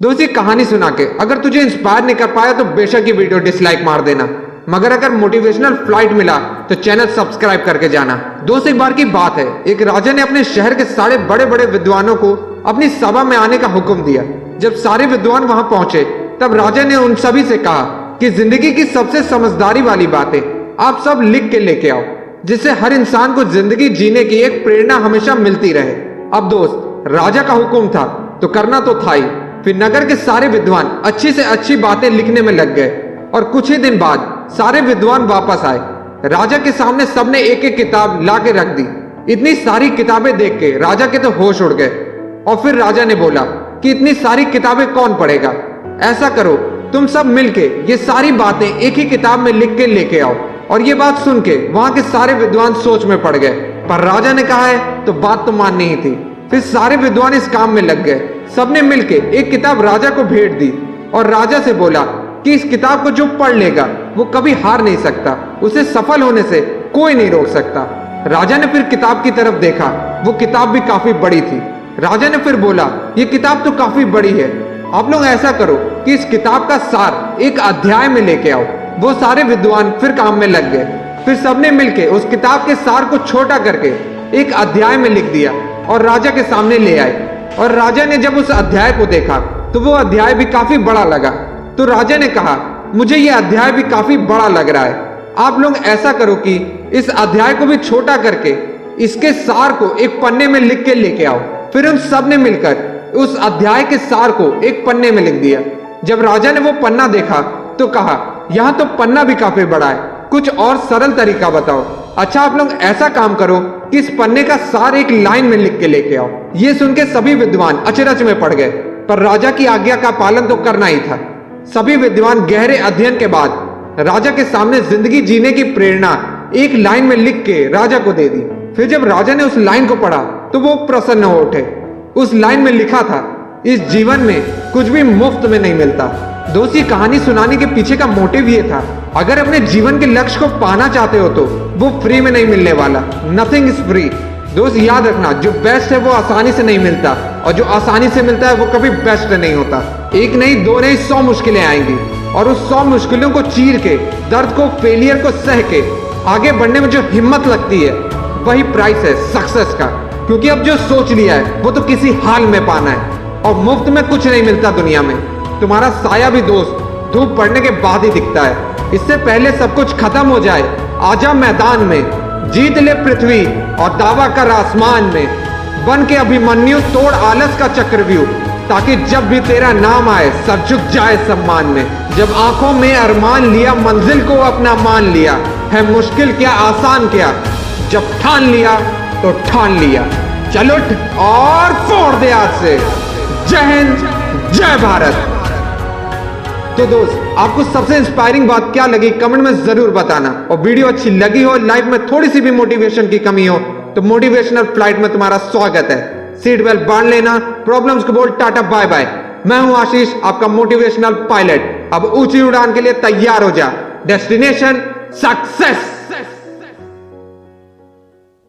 दोस्त ये कहानी सुना के अगर तुझे इंस्पायर नहीं कर पाया तो बेशक ये वीडियो डिसलाइक मार देना, मगर अगर मोटिवेशनल फ्लाइट मिला तो चैनल सब्सक्राइब करके जाना। दोस्त एक बार की बात है, एक राजा ने अपने शहर के सारे बड़े बड़े विद्वानों को अपनी सभा में आने का हुक्म दिया। जब सारे विद्वान वहां पहुंचे तब राजा ने उन सभी से कहा कि जिंदगी की सबसे समझदारी वाली बातें आप सब लिख के लेके आओ, जिससे हर इंसान को जिंदगी जीने की एक प्रेरणा हमेशा मिलती रहे। अब दोस्त राजा का हुक्म था तो करना तो था ही। फिर नगर के सारे विद्वान अच्छी से अच्छी बातें लिखने में लग गए और कुछ ही दिन बाद सारे विद्वान वापस आए। राजा के सामने सबने एक एक किताब ला के रख दी। इतनी सारी किताबें देख के राजा के तो होश उड़ गए और फिर राजा ने बोला कि इतनी सारी किताबें कौन पढ़ेगा, ऐसा करो तुम सब मिलके ये सारी बातें एक ही किताब में लिख के लेके आओ। और ये बात सुन के वहां के सारे विद्वान सोच में पड़ गए, पर राजा ने कहा है तो बात तो माननी ही थी। फिर सारे विद्वान इस काम में लग गए। सबने मिलके एक किताब राजा को भेंट दी और राजा से बोला कि इस किताब को जो पढ़ लेगा वो कभी हार नहीं सकता, उसे सफल होने से कोई नहीं रोक सकता। राजा ने फिर किताब की तरफ देखा, वो किताब भी काफी बड़ी थी। राजा ने फिर बोला ये किताब तो काफी बड़ी है, आप लोग ऐसा करो कि इस किताब का सार एक अध्याय में लेके आओ। वो सारे विद्वान फिर काम में लग गए। फिर सबने मिलके उस किताब के सार को छोटा करके एक अध्याय में लिख दिया और राजा के सामने ले आए। और राजा ने जब उस अध्याय को देखा तो वो अध्याय भी काफी बड़ा लगा। तो राजा ने कहा मुझे ये अध्याय भी काफी बड़ा लग रहा है, आप लोग ऐसा करो कि इस अध्याय को भी छोटा करके इसके सार को एक पन्ने में लिख के लेके आओ। फिर उन सब ने मिलकर उस अध्याय के सार को एक पन्ने में लिख दिया। जब राजा ने वो पन्ना देखा तो कहा यहाँ तो पन्ना भी काफी बड़ा है, कुछ और सरल तरीका बताओ। अच्छा आप लोग ऐसा काम करो कि इस पन्ने का सार एक लाइन में लिख के लेके आओ। ये सुन के सभी विद्वान अचरज में पड़ गए, पर राजा की आज्ञा का पालन तो करना ही था। सभी विद्वान गहरे अध्ययन के बाद राजा के सामने जिंदगी जीने की प्रेरणा एक लाइन में लिख के राजा को दे दी। फिर जब राजा ने उस लाइन को पढ़ा तो वो प्रसन्न हो उठे। उस लाइन में लिखा था इस जीवन में कुछ भी मुफ्त में नहीं मिलता। दोस्त ये कहानी सुनाने के पीछे का मोटिव ये था, अगर अपने जीवन के लक्ष्य को पाना चाहते हो तो वो फ्री में नहीं मिलने वाला। Nothing is free. दोस्त याद रखना, जो बेस्ट है वो आसानी से नहीं मिलता और जो आसानी से मिलता है वो कभी बेस्ट नहीं होता। एक नहीं दो नहीं 100 मुश्किलें आएंगी और उस 100 मुश्किलों को चीर के, दर्द को, फेलियर को सह के आगे बढ़ने में जो हिम्मत लगती है वही प्राइस है सक्सेस का। क्योंकि अब जो सोच लिया है वो तो किसी हाल में पाना है और मुफ्त में कुछ नहीं मिलता दुनिया में। तुम्हारा साया भी दोस्त धूप पड़ने के बाद ही दिखता है। इससे पहले सब कुछ खत्म हो जाए आजा मैदान में, जीत ले पृथ्वी और दावा कर आसमान में, बन के अभिमन्यु तोड़ आलस का चक्रव्यूह, ताकि जब भी तेरा नाम आए सर झुक जाए सम्मान में। जब आंखों में अरमान लिया मंजिल को अपना मान लिया, है मुश्किल क्या आसान क्या, जब ठान लिया तो ठान लिया। चलो और फोड़ दे आज से। जय हिंद, जय भारत। तो दोस्त आपको सबसे इंस्पायरिंग बात क्या लगी कमेंट में जरूर बताना। और वीडियो अच्छी लगी हो, लाइफ में थोड़ी सी भी मोटिवेशन की कमी हो तो मोटिवेशनल फ्लाइट में तुम्हारा स्वागत है। सीट बेल्ट बांध लेना, प्रॉब्लम्स को बोल टाटा बाय बाय। मैं हूं आशीष, आपका मोटिवेशनल पायलट। अब ऊंची उड़ान के लिए तैयार हो जा, डेस्टिनेशन सक्सेस।